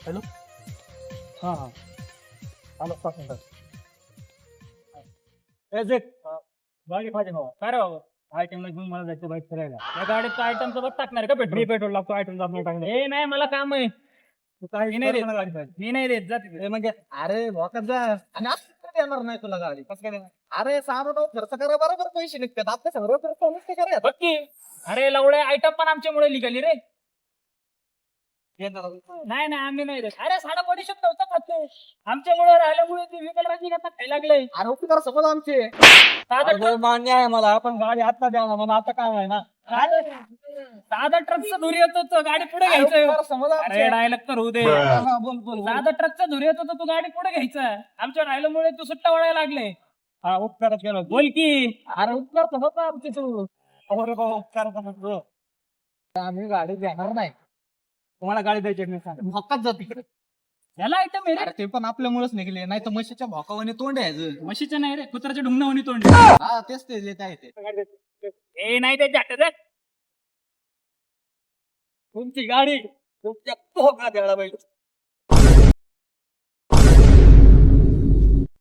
Hello हा हा आलो 5 मिनिटात. गाडी पाहिजे भाऊ. काय रे बाबा आयटमला घेऊन मला जायचं बाईक फिरायला. या गाडीचं आयटमचं बघ टाकणार का मी पेट्रोल पेट्रोल लागतो आयटम दाबून टाकले. ए नाही मला काम आहे तू काय मी नाही देत. गाडी पाहिजे. मी नाही देत जा तिथे. हे म्हणजे अरे भोकात जा आणि आता देणार नाही तुला गाडी कसं काय देणार? अरे सामान खर्च करा बरोबर पैसे निघतात आपल्या सगळं खर्च करा बघ की अरे लवडे आयटम पण आमच्यामुळे निघाली रे. नाही नाही आम्ही नाही देत. अरे साडा बडीशेप नव्हता खाते आमच्यामुळे राहिल्यामुळे ते विकलराजी आता खायला लागले. अरे उपकार समज आमचे साधा अरे मान्य आहे मला आपण गाडी आता द्या ना मला आता काय आहे ना साधा ट्रकचा धुरी येतो तो गाडी पुढे घ्यायचं. उपकार समज आमचे. अरे डायलॉग तर होऊ दे. हा, बोल बोल बोल. साधा ट्रकचा धुरी येतो तू गाडी पुढे घ्यायचा. आमच्या राहिल्यामुळे तू सुट्टा वळायला लागले. हा उपकारच केला बोल की अरे उपकार समज आमचे तू अरे बाबा उपकार समज आम्ही गाडी देणार नाही तुम्हाला गाडी द्यायची नाही सांग भोकात जा तिकडे याला आयटम आहे रे. अरे ते पण आपल्यामुळेच निघले नाही तर म्हशीच्या भोकावाने तोंड आहे म्हशीचं नाही रे कुत्र्याच्या ढुंगणावणी तोंड. हा तेच ते देत आहे ते ए नाही ते जाट रे. तुमची गाडी तुमच्या भोकात द्यायला पाहिजे